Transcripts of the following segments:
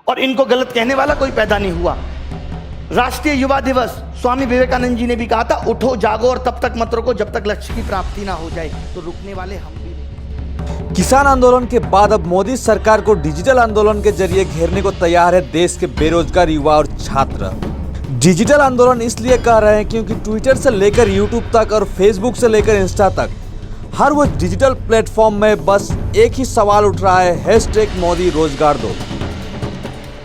और इनको गलत कहने वाला कोई पैदा नहीं हुआ। राष्ट्रीय युवा दिवस, स्वामी विवेकानंद जी ने भी कहा था, उठो जागो और तब तक मत रुको जब तक लक्ष्य की प्राप्ति ना हो जाए। तो रुकने वाले हम भी नहीं। किसान आंदोलन के बाद अब मोदी सरकार को डिजिटल आंदोलन के जरिए घेरने को तैयार है देश के बेरोजगार युवा और छात्र। डिजिटल आंदोलन इसलिए कह रहे हैं क्योंकि ट्विटर से लेकर यूट्यूब तक और फेसबुक से लेकर इंस्टा तक हर वो डिजिटल प्लेटफॉर्म में बस एक ही सवाल उठ रहा है, हैशटैग मोदी रोजगार दो।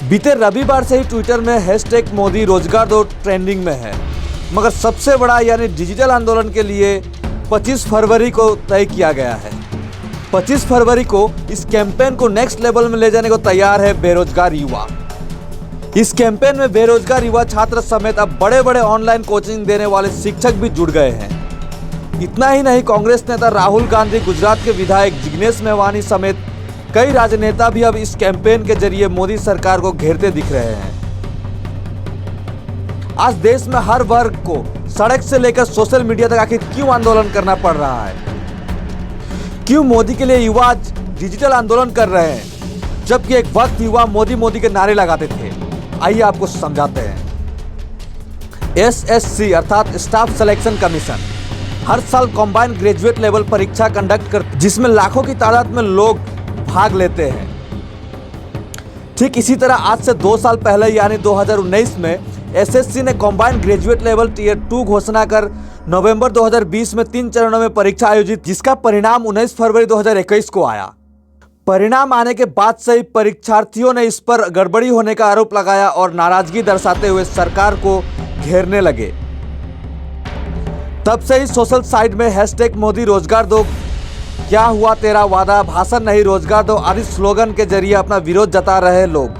बीते रविवार से ही ट्विटर में हैशटैग मोदी रोजगार दो ट्रेंडिंग में है, मगर सबसे बड़ा यानी डिजिटल आंदोलन के लिए 25 फरवरी को तय किया गया है। 25 फरवरी को इस कैंपेन को नेक्स्ट लेवल में ले जाने को तैयार है बेरोजगार युवा। इस कैंपेन में बेरोजगार युवा छात्र समेत अब बड़े बड़े ऑनलाइन कोचिंग देने वाले शिक्षक भी जुड़ गए हैं। इतना ही नहीं, कांग्रेस नेता राहुल गांधी, गुजरात के विधायक जिग्नेश मेवानी समेत कई राजनेता भी अब इस कैंपेन के जरिए मोदी सरकार को घेरते दिख रहे हैं। आज देश में हर वर्ग को सड़क से लेकर सोशल मीडिया तक आखिर क्यों आंदोलन करना पड़ रहा है? क्यों मोदी के लिए युवा आज डिजिटल आंदोलन कर रहे हैं, जबकि एक वक्त युवा मोदी मोदी के नारे लगाते थे? आइए आपको समझाते हैं। एसएससी अर्थात स्टाफ सिलेक्शन कमीशन हर साल कंबाइंड ग्रेजुएट लेवल परीक्षा कंडक्ट करती है, जिसमें लाखों की तादाद में लोग भाग लेते हैं। ठीक इसी तरह आज से 2 साल पहले यानी 2019 में एसएससी ने कंबाइंड ग्रेजुएट लेवल टियर 2 घोषणा कर नवंबर 2020 में 3 चरणों में परीक्षा आयोजित, जिसका परिणाम 19 फरवरी 2021 को आया। परिणाम आने के बाद से ही परीक्षार्थियों ने इस पर गड़बड़ी होने का आरोप लगाया और नाराजगी दर्शाते हुए सरकार को घेरने लगे। तब से ही सोशल साइट में हैशटैग मोदी रोजगार दो, क्या हुआ तेरा वादा, भाषण नहीं रोजगार दो आदि स्लोगन के जरिए अपना विरोध जता रहे लोग।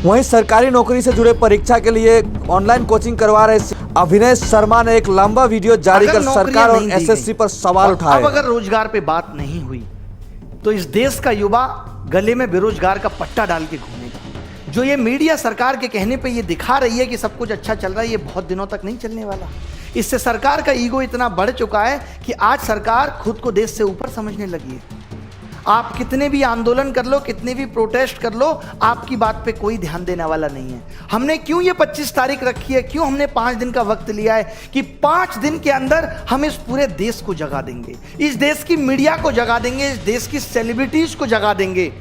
वहीं सरकारी नौकरी से जुड़े परीक्षा के लिए ऑनलाइन कोचिंग करवा रहे अभिनय शर्मा ने एक लंबा वीडियो जारी कर सरकार और एसएससी पर सवाल उठाए। अब अगर रोजगार पे बात नहीं हुई तो इस देश का युवा गले में बेरोजगार का पट्टा डाल के घूमेगा। जो ये मीडिया सरकार के कहने पे ये दिखा रही है कि सब कुछ अच्छा चल रहा है, ये बहुत दिनों तक नहीं चलने वाला। इससे सरकार का ईगो इतना बढ़ चुका है कि आज सरकार खुद को देश से ऊपर समझने लगी है। आप कितने भी आंदोलन कर लो, कितने भी प्रोटेस्ट कर लो, आपकी बात पे कोई ध्यान देने वाला नहीं है। हमने क्यों ये 25 तारीख रखी है, क्यों हमने 5 दिन का वक्त लिया है कि 5 दिन के अंदर हम इस पूरे देश को जगा देंगे, इस देश की मीडिया को जगा देंगे, इस देश की सेलिब्रिटीज को जगा देंगे।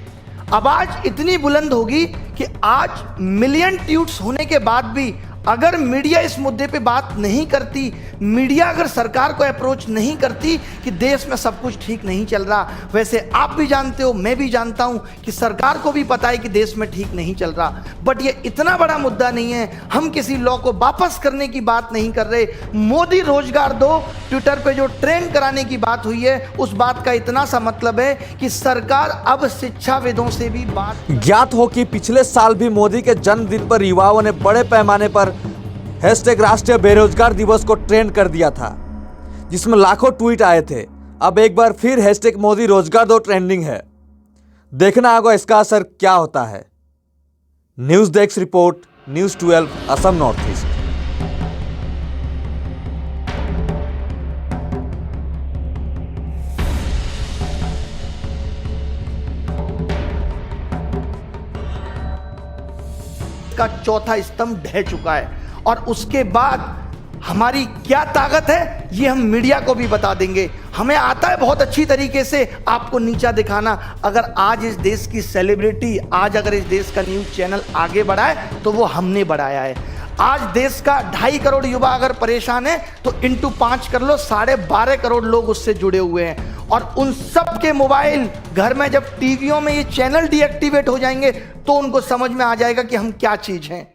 आवाज इतनी बुलंद होगी कि आज मिलियन ट्वीट्स होने के बाद भी अगर मीडिया इस मुद्दे पे बात नहीं करती, मीडिया अगर सरकार को अप्रोच नहीं करती कि देश में सब कुछ ठीक नहीं चल रहा, वैसे आप भी जानते हो, मैं भी जानता हूं कि सरकार को भी पता है कि देश में ठीक नहीं चल रहा, बट ये इतना बड़ा मुद्दा नहीं है। हम किसी लॉ को वापस करने की बात नहीं कर रहे। मोदी रोजगार दो ट्विटर पे जो ट्रेंड कराने की बात हुई है, उस बात का इतना सा मतलब है कि सरकार अब शिक्षाविदों से भी बात। ज्ञात हो कि पिछले साल भी मोदी के जन्मदिन पर युवाओं ने बड़े पैमाने पर हैशटैग राष्ट्रीय बेरोजगार दिवस को ट्रेंड कर दिया था, जिसमें लाखों ट्वीट आए थे। अब एक बार फिर हैशटैग मोदी रोजगार दो ट्रेंडिंग है। देखना होगा इसका असर क्या होता है। News desk report, news 12 Assam north east. का चौथा स्तंभ ढह चुका है और उसके बाद हमारी क्या ताकत है ये हम मीडिया को भी बता देंगे। हमें आता है बहुत अच्छी तरीके से आपको नीचा दिखाना। अगर आज इस देश की सेलिब्रिटी, आज अगर इस देश का न्यूज चैनल आगे बढ़ा है तो वो हमने बढ़ाया है। आज देश का 2.5 करोड़ युवा अगर परेशान है तो इंटू 5 कर लो, 12.5 करोड़ लोग उससे जुड़े हुए हैं। और उन सब के मोबाइल घर में जब टीवियों में ये चैनल डीएक्टिवेट हो जाएंगे तो उनको समझ में आ जाएगा कि हम क्या चीज हैं।